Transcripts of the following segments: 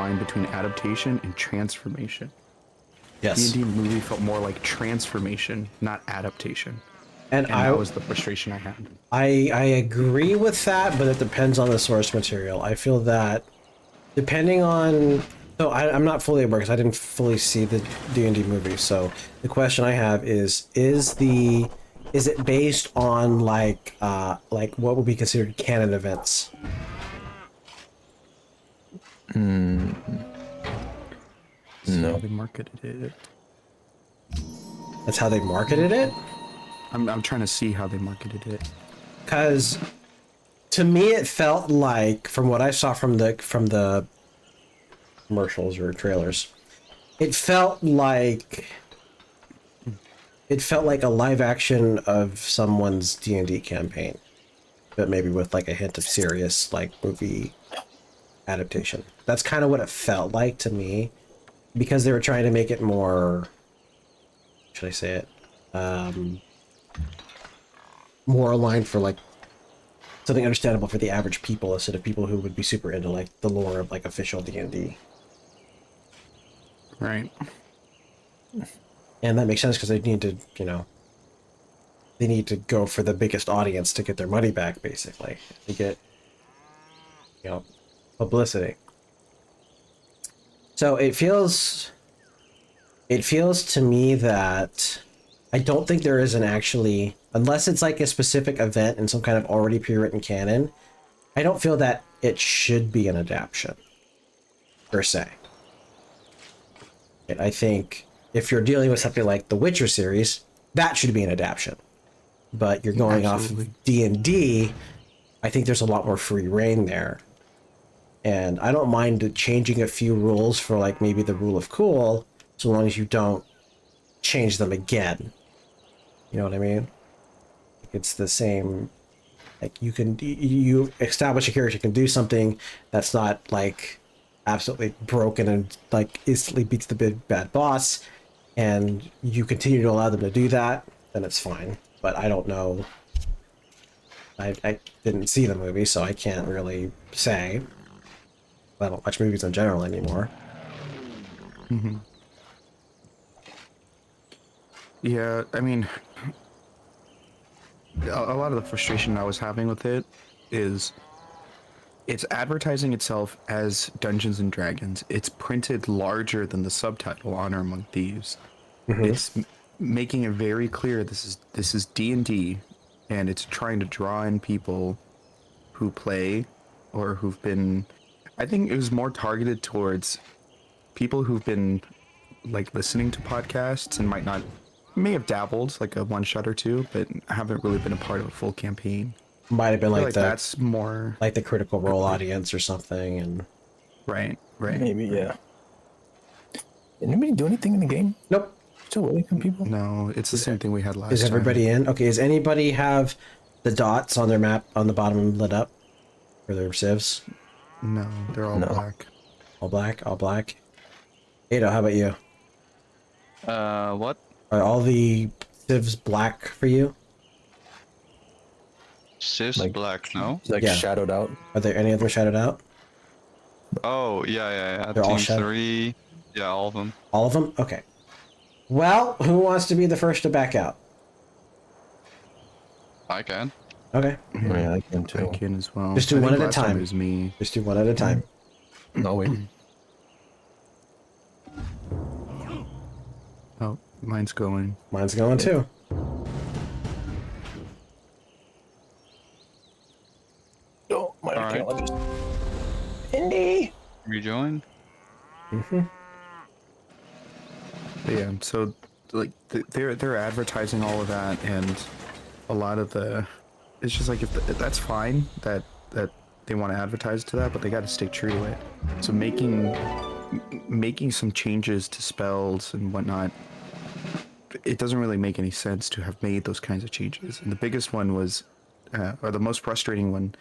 line between adaptation and transformation. Yes. D&D movie felt more like transformation, not adaptation. And that was the frustration I had. I agree with that, but it depends on the source material. I feel that depending on, so I'm not fully aware because I didn't fully see the D&D movie. So the question I have is it based on like what would be considered canon events? So No. they marketed it. That's how they marketed it? I'm trying to see how they marketed it. Because to me it felt like, from what I saw from the commercials or trailers, it felt like a live action of someone's D&D campaign, but maybe with like a hint of serious like movie adaptation. That's kind of what it felt like to me, because they were trying to make it more, should I say it, more aligned for like something understandable for the average people instead of people who would be super into like the lore of like official D&D. Right. And that makes sense because they need to, they need to go for the biggest audience to get their money back, basically, to get, publicity. So it feels to me that I don't think there is an actually, unless it's like a specific event in some kind of already pre-written canon, I don't feel that it should be an adaptation, per se. I think if you're dealing with something like the Witcher series, that should be an adaptation. But you're going Absolutely. off D&D, I think there's a lot more free reign there. And I don't mind changing a few rules for like maybe the rule of cool, so long as you don't change them again. You know what I mean? It's the same, like you establish a character can do something that's not like absolutely broken and like instantly beats the big bad boss, and you continue to allow them to do that, then it's fine. But I don't know. I didn't see the movie, so I can't really say. I don't watch movies in general anymore. Mm-hmm. Yeah, I mean, a lot of the frustration I was having with it is it's advertising itself as Dungeons and Dragons. It's printed larger than the subtitle Honor Among Thieves. It's making it very clear this is D&D, and it's trying to draw in people who play or who've been, I think it was more targeted towards people who've been like listening to podcasts and may have dabbled like a one shot or two, but haven't really been a part of a full campaign. Might have been I feel like the that's more like the Critical Role audience or something, and right. Maybe, yeah. Did anybody do anything in the game? nope. Still waiting for people? No, it's the same thing we had last time. Is everybody in? Okay, does anybody have the dots on their map on the bottom lit up for their civs? No, they're all No. black. All black, all black. Ada, how about you? What? Are all the civs black for you? Cis Like- black, no? It's like Yeah. shadowed out. Are there any of them shadowed out? Oh, yeah. They're all Team shut- 3. Yeah, all of them. All of them? Okay. Well, who wants to be the first to back out? I can. Okay, Yeah, I can too. I can as well. Just do I one think at a last time time. It was me. just do one at a time. No, wait. Oh, mine's going. Mine's going too. Oh, my All right. archaeologist. Indy! Rejoin. But yeah, so like they're advertising all of that, and a lot of it's just like if that's fine that they want to advertise to that, but they got to stay true to it. So making some changes to spells and whatnot, it doesn't really make any sense to have made those kinds of changes. And the biggest one was, or the most frustrating one,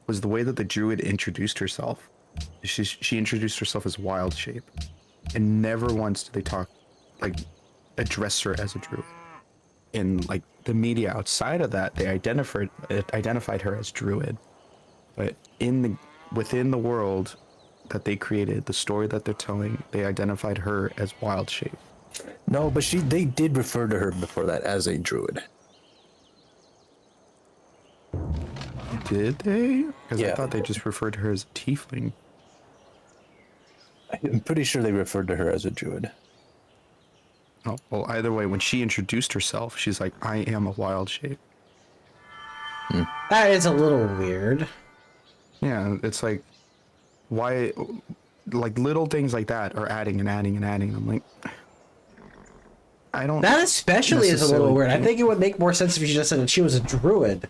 was the way that the druid introduced herself. She introduced herself as Wild Shape, and never once did they address her as a druid. In like the media outside of that, they identified her as druid, but within the world, that they created, the story that they're telling, they identified her as Wild Shape. No, but they did refer to her before that as a druid. Did they? Because I Yeah. thought they just referred to her as a tiefling. I'm pretty sure they referred to her as a druid. Oh, well, either way, when she introduced herself, she's like, I am a Wild Shape. That is a little weird. Yeah, it's like, why, like little things like that are adding and adding and adding. I'm like, I don't. That especially is a little necessarily weird. I think- think it would make more sense if you just said that she was a druid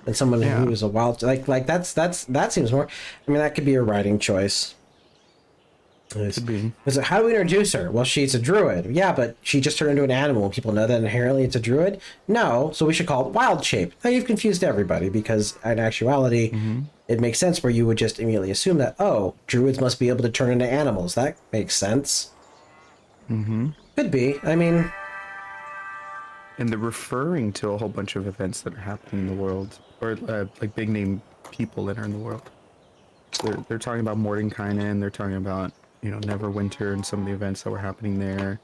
than someone Yeah. who was a wild. Like that seems more. I mean, that could be a writing choice. Could be. Is it, how do we introduce her? Well, she's a druid. Yeah, but she just turned into an animal. People know that inherently it's a druid? No, so we should call it Wild Shape. Now you've confused everybody because in actuality, it makes sense where you would just immediately assume that, oh, druids must be able to turn into animals. That makes sense. Could be. I mean, And they're referring to a whole bunch of events that are happening in the world, or like big name people that are in the world. They're talking about Mordenkainen. They're talking about Neverwinter and some of the events that were happening there.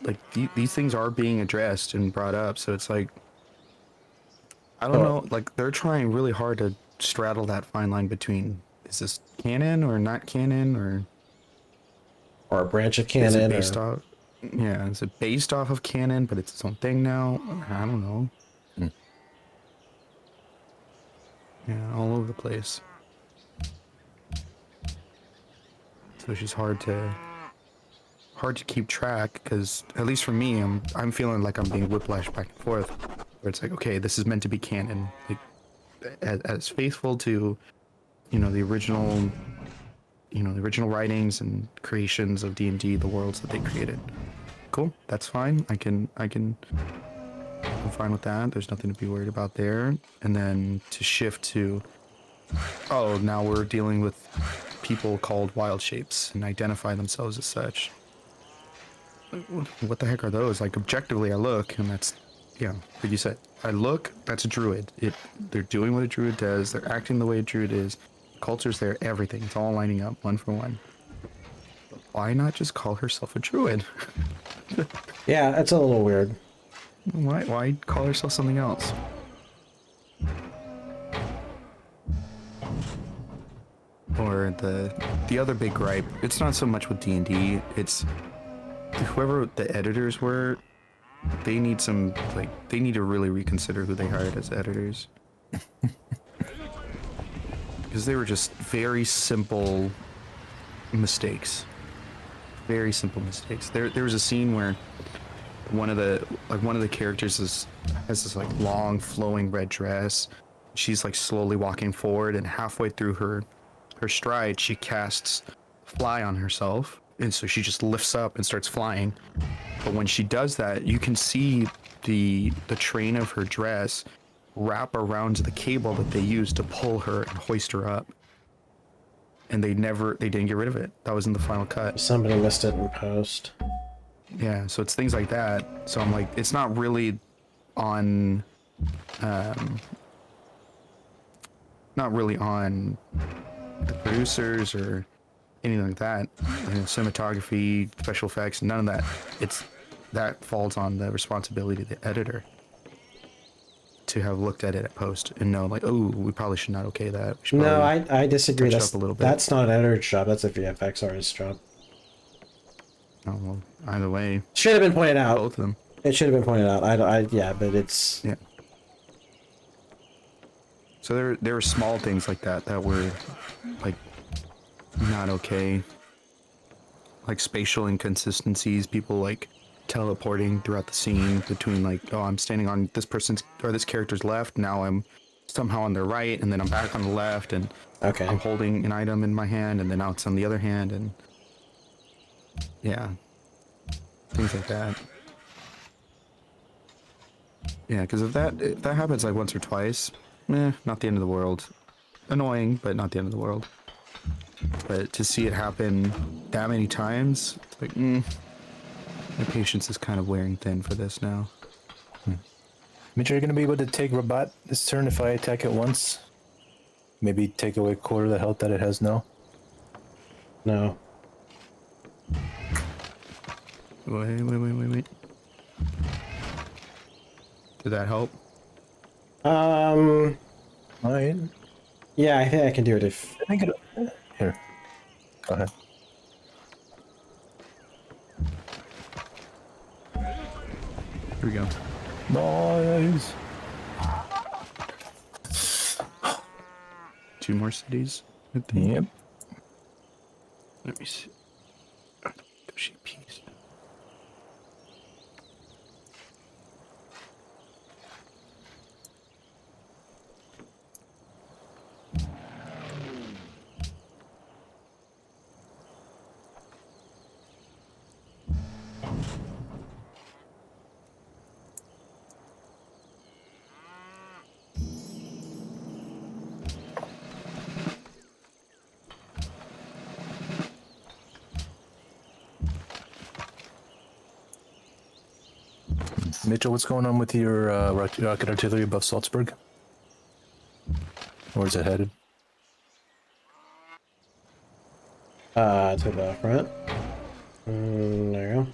Like these things are being addressed and brought up. So it's like, I don't know. Like they're trying really hard to straddle that fine line between is this canon or not canon, or or a branch of is canon. it based off? Yeah, is it based off of canon, but it's its own thing now? I don't know. Yeah, all over the place. So it's just hard to keep track because at least for me, I'm feeling like I'm being whiplashed back and forth. Where it's like, okay, this is meant to be canon, like as faithful to the original writings and creations of D&D, the worlds that they created. Cool, that's fine. I'm fine with that. There's nothing to be worried about there. And then to shift to, oh, now we're dealing with people called Wild Shapes and identify themselves as such. What the heck are those? Like objectively, I look and that's, yeah, like you said, I look, that's a druid. They're doing what a druid does. They're acting the way a druid is. Culture's there, everything. It's all lining up one for one. Why not just call herself a druid? Yeah, that's a little weird. Why call herself something else? Or the other big gripe, it's not so much with D&D, it's whoever the editors were, they need to really reconsider who they hired as editors. Because they were just very simple mistakes. Very simple mistakes. There was a scene where one of the characters has this like long flowing red dress. She's like slowly walking forward, and halfway through her stride, she casts fly on herself, and so she just lifts up and starts flying. But when she does that, you can see the train of her dress wrap around the cable that they used to pull her and hoist her up. And they didn't get rid of it. That was in the final cut. Somebody missed it in post. Yeah, so it's things like that. So I'm like, it's not really on, the producers or anything like that. Cinematography, special effects, none of that. That falls on the responsibility of the editor to have looked at it at post and know, like, oh, we probably should not okay that. We should No, probably I disagree. touch it That's up a little bit. that's not an editor's job. That's a VFX artist's job. Oh, well, either way, Should have been pointed out. both of them. It should have been pointed out. Yeah, but it's Yeah. So there were small things like that were like not okay. Like spatial inconsistencies, people like teleporting throughout the scene between like, oh, I'm standing on this person's or this character's left, now I'm somehow on their right, and then I'm back on the left, and okay. I'm holding an item in my hand, and then now it's on the other hand, and yeah, things like that. Yeah, because if that happens like once or twice, not the end of the world. Annoying, but not the end of the world. But to see it happen that many times, it's like, my patience is kind of wearing thin for this now. Mitch, are you going to be able to take Rabat this turn if I attack it once? Maybe take away a quarter of the health that it has now? No. Wait. Did that help? Right. Yeah, I think I can do it if... I think it. Here. Go ahead. Here we go. Nice. 2 more cities, I think. Yep. Let me see. She peace. Mitchell, what's going on with your rocket artillery above Salzburg? Where's it headed? To the front. There you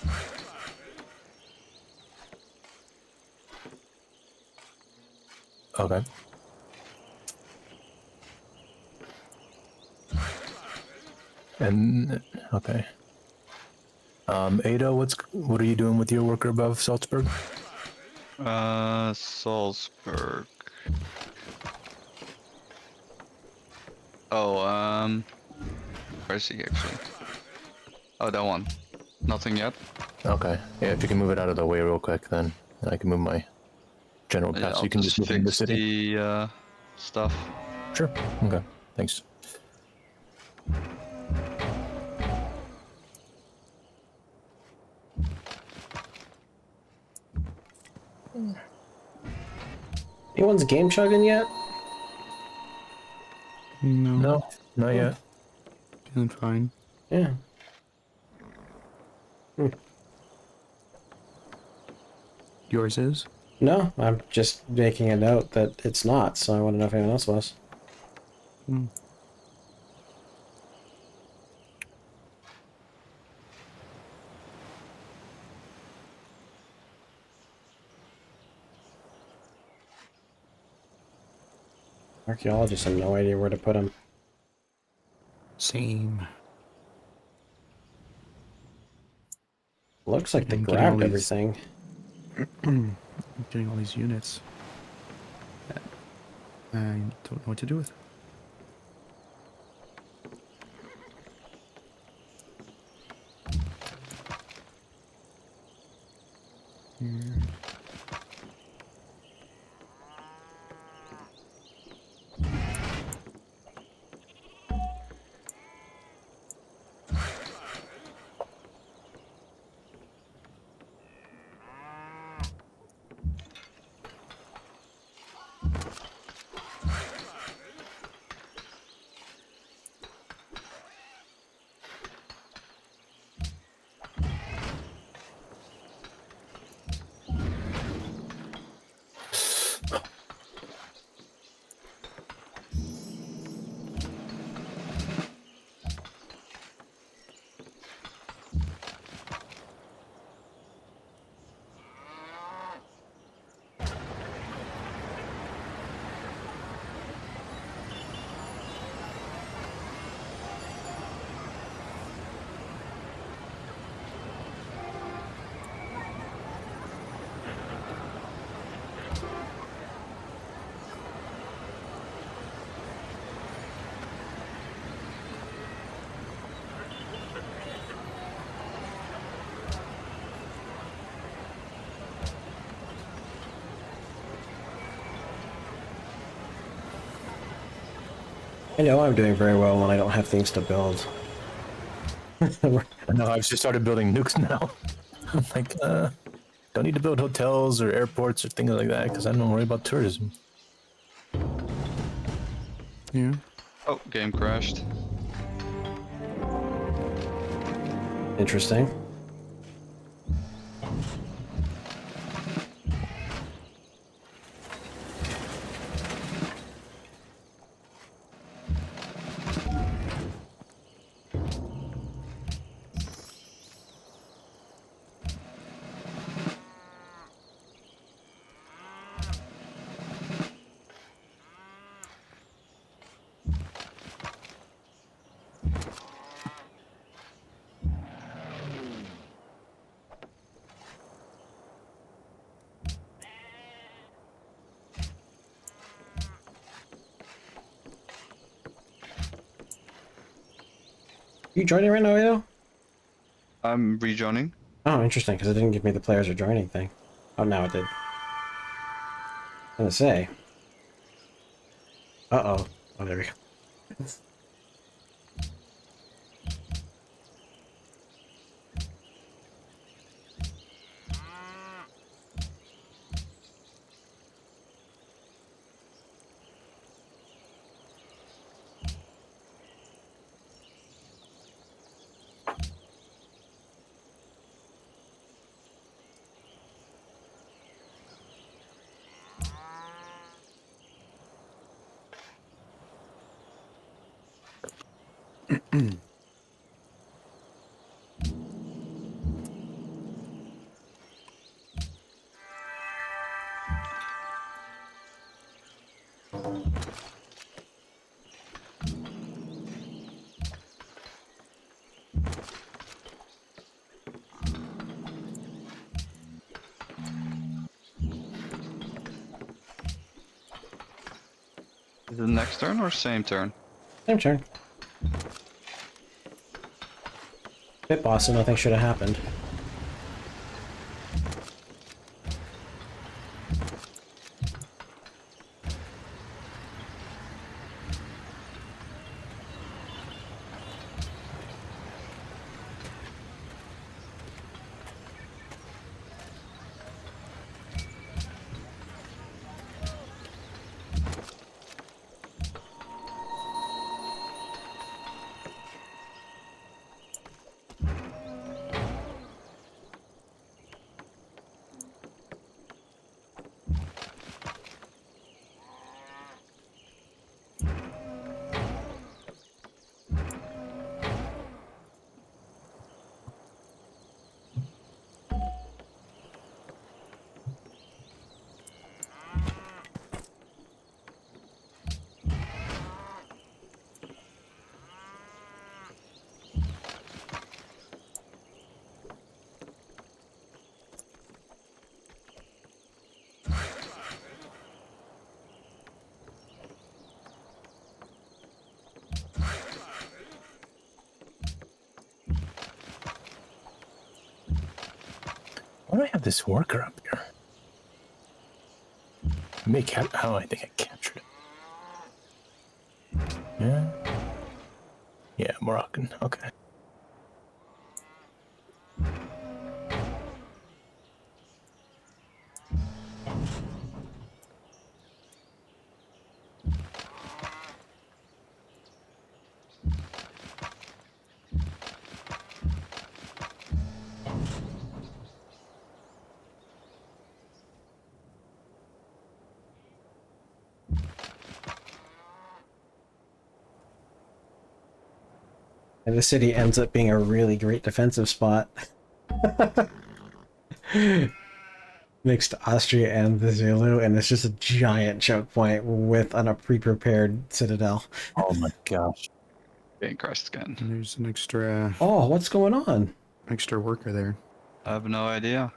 go. Okay. And okay. Ada, what are you doing with your worker above Salzburg? Salzburg. Oh, where is he actually? Oh, that one. Nothing yet. Okay. Yeah, if you can move it out of the way real quick, then I can move my general Yeah, path. So I'll you can just move into the fix city. the stuff. Sure. Okay. Thanks. Anyone's game chugging yet? No, No, not yet. feeling fine. Yeah. Yours is? No, I'm just making a note that it's not, so I want to know if anyone else was. Hmm. Archaeologists have no idea where to put them. Same. Looks like they I'm getting all grabbed these- everything. I'm getting all these units. That I don't know what to do with. Here. I know I'm doing very well when I don't have things to build. No, I've just started building nukes now. I'm like, don't need to build hotels or airports or things like that because I don't worry about tourism. Yeah. Oh, game crashed. Interesting. You joining right now, Edo? I'm rejoining. Oh, interesting, because it didn't give me the players are joining thing. Oh, now it did. I was gonna say. Uh-oh. Oh, there we go. Is it next turn or same turn? Same turn. Pit boss, so nothing should have happened. Why do I have this worker up here? Oh, I think I captured it. Yeah. Yeah, Moroccan. Okay. And the city ends up being a really great defensive spot. Next to Austria and the Zulu, and it's just a giant choke point with a pre-prepared citadel. Oh my gosh. Getting crashed again. And there's an extra Oh, what's going on? worker there. I have no idea.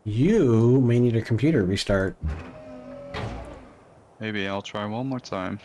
You may need a computer restart. Maybe I'll try one more time.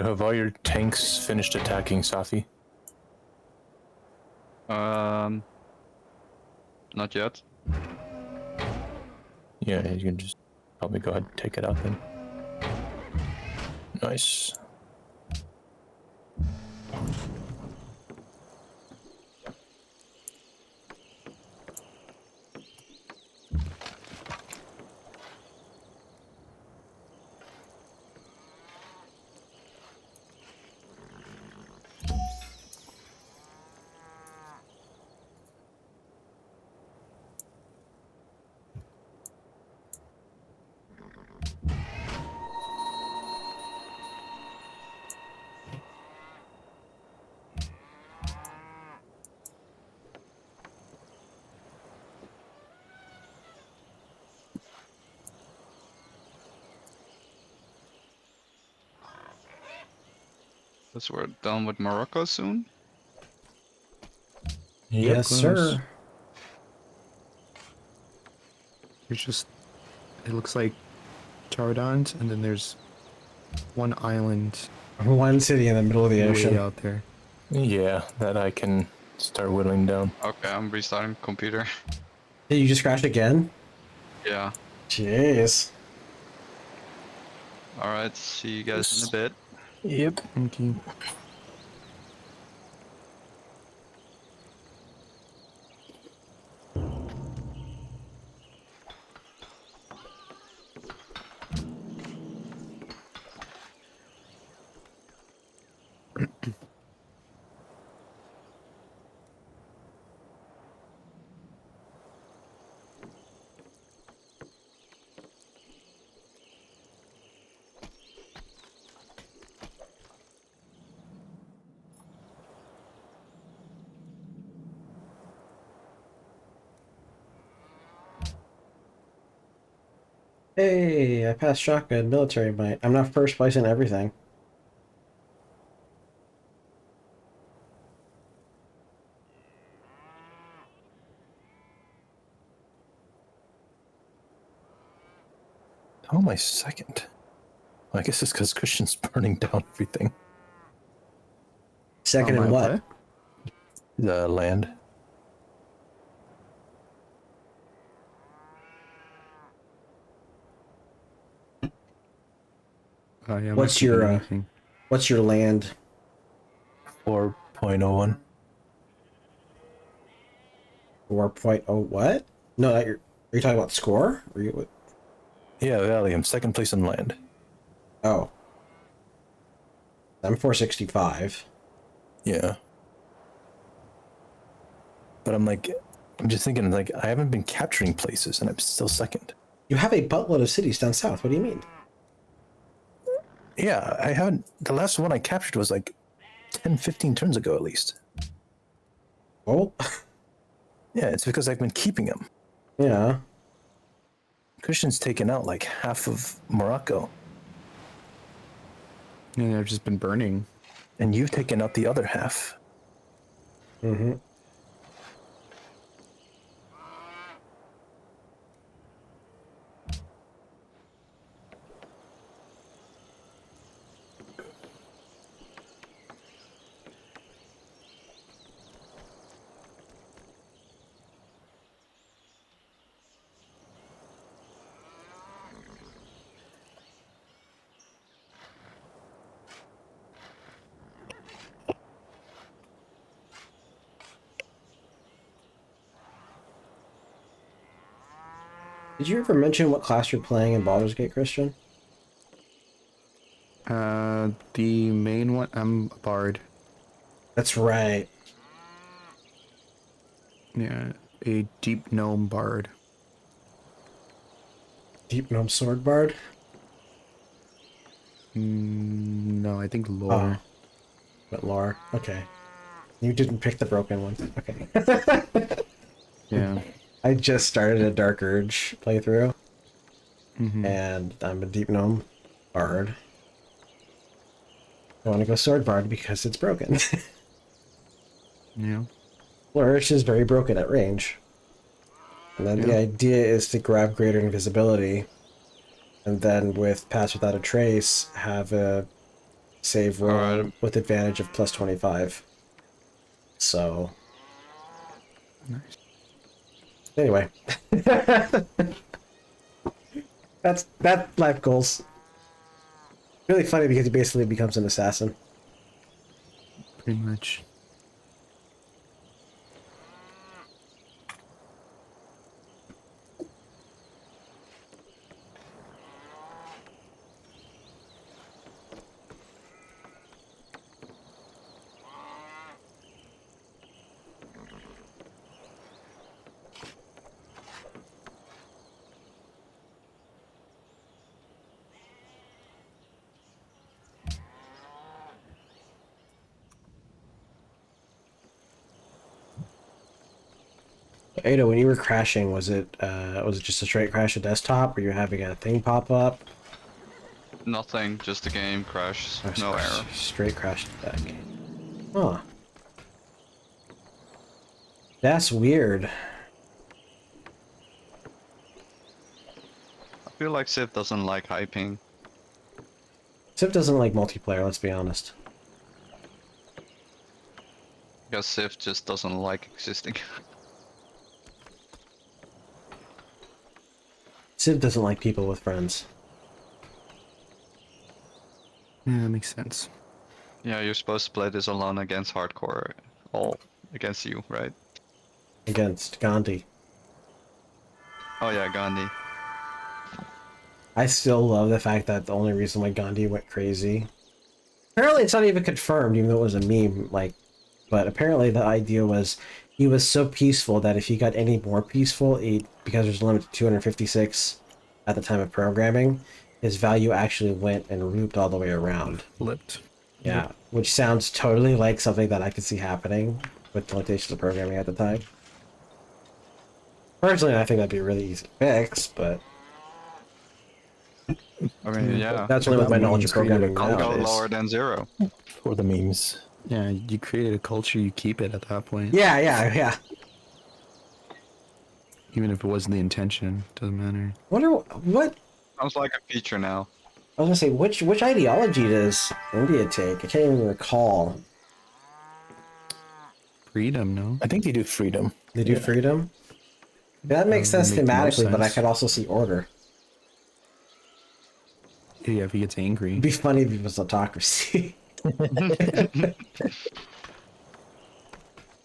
So have all your tanks finished attacking Safi? Not yet. Yeah, you can just probably go ahead and take it out then. Nice. Guess we're done with Morocco soon. Yes, sir. There's just, it looks like Charadons, and then there's one island One city in the middle of the way ocean. out there. Yeah, that I can start whittling down. Okay, I'm restarting computer. Did you just crash again? Yeah. Jeez. Alright, see you guys in a bit. Yep. Okay. Hey, I passed shotgun military might. I'm not first place in everything. How am I second? Well, I guess it's because Christian's burning down everything. Second Oh, in my what? The land. Yeah, I'm What's not keeping your, anything. What's your land? 4.01. 4.0 what? No, are you talking about score? Or you? Yeah, Valley. I'm second place in land. Oh. I'm 465. Yeah. But I'm just thinking, like, I haven't been capturing places and I'm still second. You have a buttload of cities down south. What do you mean? Yeah, I haven't. The last one I captured was like 10, 15 turns ago at least. Oh, Yeah, it's because I've been keeping them. yeah. Christian's taken out like half of Morocco, Yeah, I've just been burning. and you've taken out the other half. Mm-hmm. Did you ever mention what class you're playing in Baldur's Gate, Christian? The main one, I'm a bard. That's right. Yeah, a deep gnome bard. Deep Gnome Sword Bard? No, I think lore. Oh. But lore. Okay. You didn't pick the broken one. Okay. Yeah. I just started a Dark Urge playthrough. Mm-hmm. And I'm a Deep Gnome Bard. I want to go Sword Bard because it's broken. Yeah. Flourish is very broken at range. And then the Yeah. idea is to grab greater invisibility. And then with Pass Without a Trace, have a save roll Alright. with advantage of plus 25. So Nice. anyway, that's life goals. Really funny because he basically becomes an assassin. Pretty much. Ada, when you were crashing, was it just a straight crash of desktop, or you having a thing pop up? Nothing, just the game crash, Or no error. Straight crash deck. Huh. That's weird. I feel like Civ doesn't like hyping. Civ doesn't like multiplayer, let's be honest. Because Civ just doesn't like existing. Civ doesn't like people with friends. Yeah, that makes sense. Yeah, you're supposed to play this alone against hardcore. All against you, right? Against Gandhi. Oh yeah, Gandhi. I still love the fact that the only reason why Gandhi went crazy. Apparently it's not even confirmed, even though it was a meme, like, but apparently the idea was he was so peaceful that if he got any more peaceful, because there's a limit to 256 at the time of programming, his value actually went and looped all the way around. Flipped. Yeah, which sounds totally like something that I could see happening with the limitations of programming at the time. Personally, I think that'd be a really easy to fix, but I mean, yeah. that's only with my knowledge of Created a programming culture. Go nowadays. lower than 0. For the memes. Yeah, you created a culture, you keep it at that point. Yeah. Even if it wasn't the intention, doesn't matter. Wonder what Sounds like a feature now. I was gonna say. Which ideology does India take? I can't even recall. Freedom, no? I think they do freedom. They do freedom. That makes That sense would make the most thematically, but I sense. could also see order. Yeah, if he gets angry. It'd be funny if it was autocracy.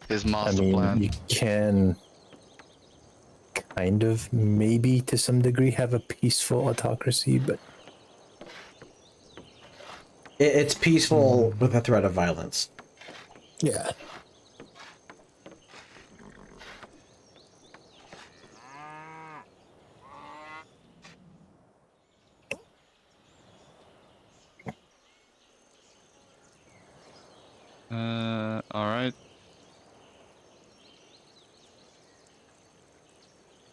His I master mean, plan. you can kind of, maybe to some degree, have a peaceful autocracy, but It's peaceful with a threat of violence. yeah. Alright.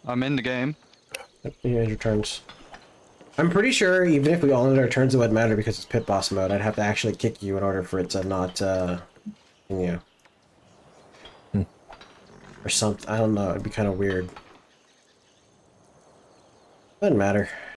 I'm in the game. Yeah, your turns. I'm pretty sure even if we all ended our turns, it wouldn't matter because it's pit boss mode. I'd have to actually kick you in order for it to not, you know. Or something. I don't know. It'd be kind of weird. Doesn't matter.